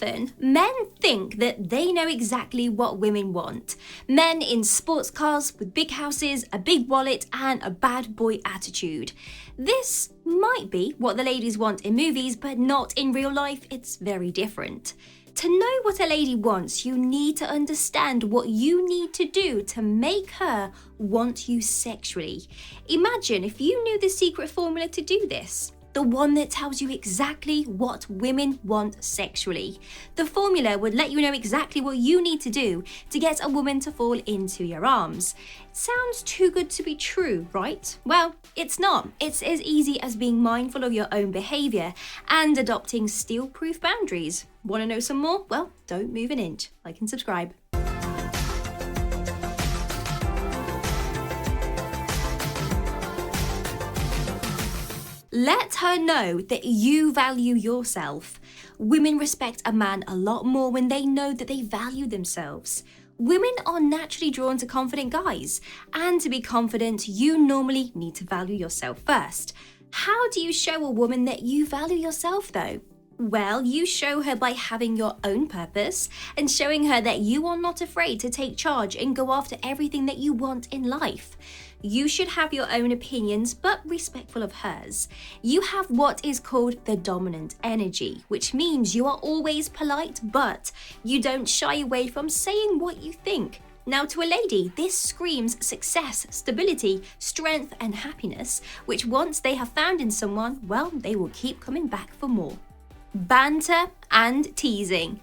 Often, men think that they know exactly what women want. Men in sports cars with big houses, a big wallet, and a bad boy attitude. This might be what the ladies want in movies, but not in real life. It's very different. To know what a lady wants, you need to understand what you need to do to make her want you sexually. Imagine if you knew the secret formula to do this. The one that tells you exactly what women want sexually. The formula would let you know exactly what you need to do to get a woman to fall into your arms. It sounds too good to be true, right? Well, it's not. It's as easy as being mindful of your own behaviour and adopting steel-proof boundaries. Want to know some more? Well, don't move an inch. Like and subscribe. Let her know that you value yourself. Women respect a man a lot more when they know that they value themselves. Women are naturally drawn to confident guys, and to be confident, you normally need to value yourself first. How do you show a woman that you value yourself though? Well, you show her by having your own purpose and showing her that you are not afraid to take charge and go after everything that you want in life. You should have your own opinions, but respectful of hers. You have what is called the dominant energy, which means you are always polite, but you don't shy away from saying what you think. Now, to a lady, this screams success, stability, strength, and happiness, which once they have found in someone, well, they will keep coming back for more. Banter and teasing.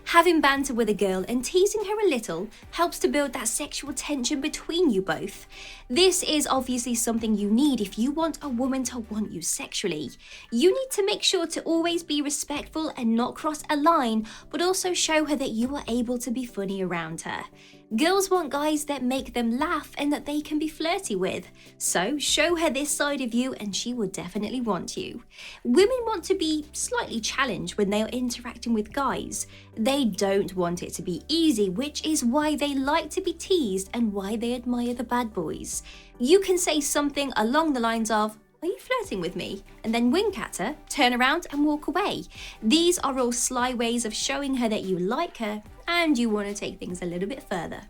Having banter with a girl and teasing her a little helps to build that sexual tension between you both. This is obviously something you need if you want a woman to want you sexually. You need to make sure to always be respectful and not cross a line, but also show her that you are able to be funny around her. Girls want guys that make them laugh and that they can be flirty with. So show her this side of you and she will definitely want you. Women want to be slightly challenged when they are interacting with guys. They don't want it to be easy, which is why they like to be teased and why they admire the bad boys. You can say something along the lines of, "Are you flirting with me?" and then wink at her, turn around and walk away. These are all sly ways of showing her that you like her and you want to take things a little bit further.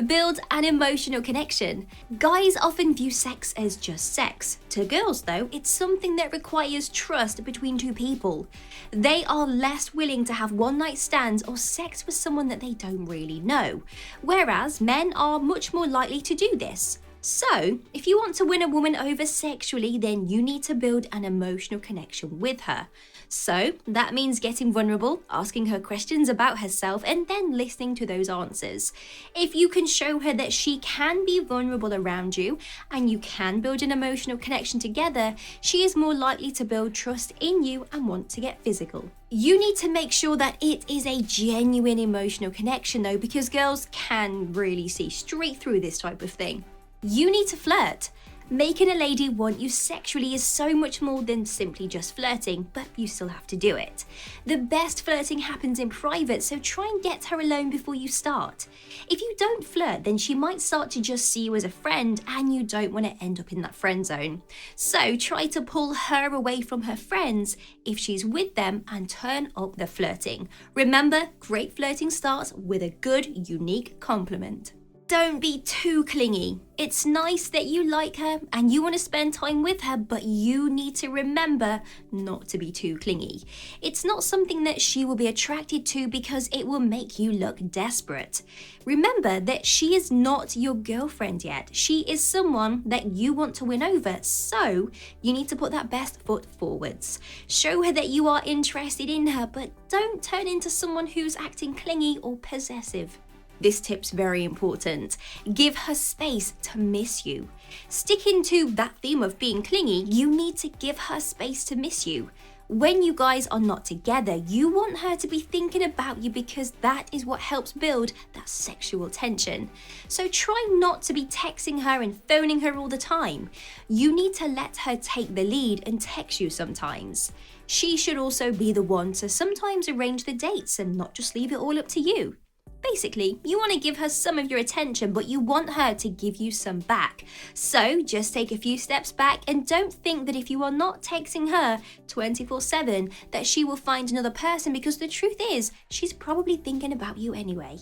Build an emotional connection. Guys often view sex as just sex. To girls though, it's something that requires trust between two people. They are less willing to have one-night stands or sex with someone that they don't really know, whereas men are much more likely to do this. So, if you want to win a woman over sexually, then you need to build an emotional connection with her. So, that means getting vulnerable, asking her questions about herself, and then listening to those answers. If you can show her that she can be vulnerable around you, and you can build an emotional connection together, she is more likely to build trust in you and want to get physical. You need to make sure that it is a genuine emotional connection though, because girls can really see straight through this type of thing. You need to flirt. Making a lady want you sexually is so much more than simply just flirting, but you still have to do it. The best flirting happens in private, so try and get her alone before you start. If you don't flirt, then she might start to just see you as a friend, and you don't want to end up in that friend zone. So try to pull her away from her friends if she's with them and turn up the flirting. Remember, great flirting starts with a good, unique compliment. Don't be too clingy. It's nice that you like her and you want to spend time with her, but you need to remember not to be too clingy. It's not something that she will be attracted to because it will make you look desperate. Remember that she is not your girlfriend yet. She is someone that you want to win over, so you need to put that best foot forwards. Show her that you are interested in her, but don't turn into someone who's acting clingy or possessive. This tip's very important. Give her space to miss you. Sticking to that theme of being clingy, you need to give her space to miss you. When you guys are not together, you want her to be thinking about you because that is what helps build that sexual tension. So try not to be texting her and phoning her all the time. You need to let her take the lead and text you sometimes. She should also be the one to sometimes arrange the dates and not just leave it all up to you. Basically, you want to give her some of your attention, but you want her to give you some back. So just take a few steps back and don't think that if you are not texting her 24/7 that she will find another person, because the truth is, she's probably thinking about you anyway.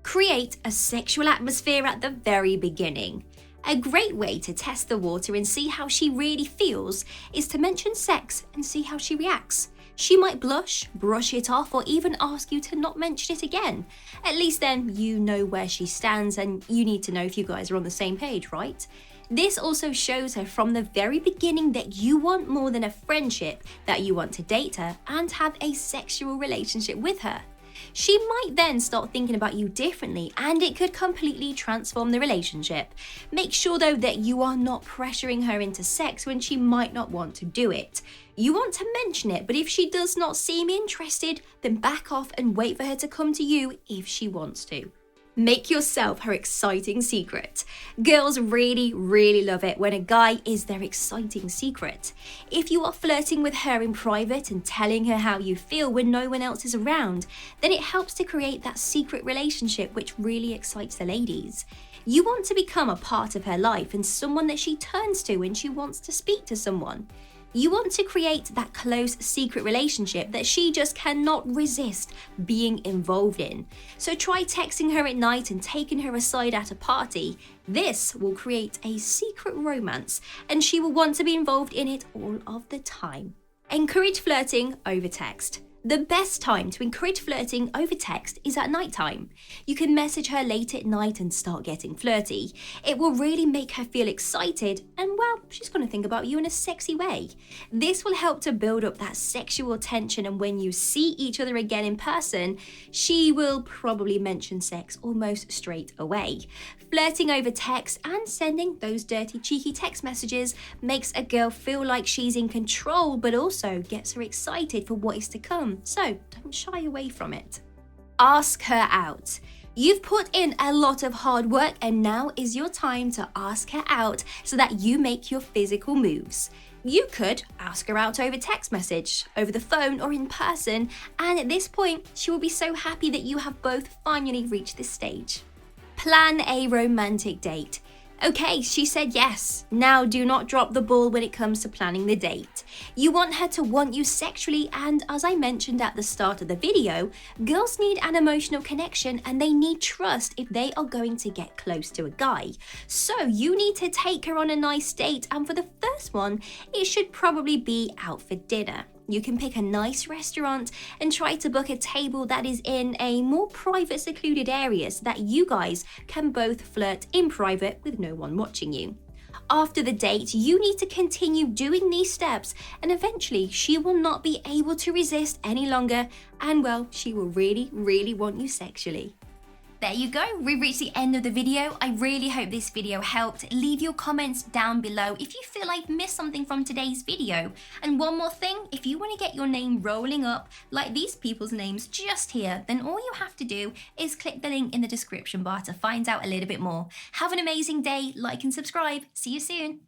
Create a sexual atmosphere at the very beginning. A great way to test the water and see how she really feels is to mention sex and see how she reacts. She might blush, brush it off, or even ask you to not mention it again. At least then you know where she stands, and you need to know if you guys are on the same page, right? This also shows her from the very beginning that you want more than a friendship, that you want to date her and have a sexual relationship with her. She might then start thinking about you differently, and it could completely transform the relationship. Make sure though that you are not pressuring her into sex when she might not want to do it. You want to mention it, but if she does not seem interested, then back off and wait for her to come to you if she wants to. Make yourself her exciting secret. Girls really love it when a guy is their exciting secret. If you are flirting with her in private and telling her how you feel when no one else is around, then it helps to create that secret relationship which really excites the ladies. You want to become a part of her life and someone that she turns to when she wants to speak to someone. You want to create that close secret relationship that she just cannot resist being involved in. So try texting her at night and taking her aside at a party. This will create a secret romance and she will want to be involved in it all of the time. Encourage flirting over text. The best time to encourage flirting over text is at night time. You can message her late at night and start getting flirty. It will really make her feel excited and, well, she's going to think about you in a sexy way. This will help to build up that sexual tension, and when you see each other again in person, she will probably mention sex almost straight away. Flirting over text and sending those dirty, cheeky text messages makes a girl feel like she's in control, but also gets her excited for what is to come. So don't shy away from it. Ask her out. You've put in a lot of hard work, and now is your time to ask her out so that you make your physical moves. You could ask her out over text message, over the phone, or in person, and at this point, she will be so happy that you have both finally reached this stage. Plan a romantic date. Okay, she said yes. Now do not drop the ball when it comes to planning the date. You want her to want you sexually, and as I mentioned at the start of the video, girls need an emotional connection and they need trust if they are going to get close to a guy. So you need to take her on a nice date, and for the first one, it should probably be out for dinner. You can pick a nice restaurant and try to book a table that is in a more private, secluded area so that you guys can both flirt in private with no one watching you. After the date, you need to continue doing these steps, and eventually she will not be able to resist any longer, and well, she will really want you sexually. There you go, we've reached the end of the video. I really hope this video helped. Leave your comments down below if you feel I've missed something from today's video. And one more thing, if you want to get your name rolling up like these people's names just here, then all you have to do is click the link in the description bar to find out a little bit more. Have an amazing day, like and subscribe. See you soon.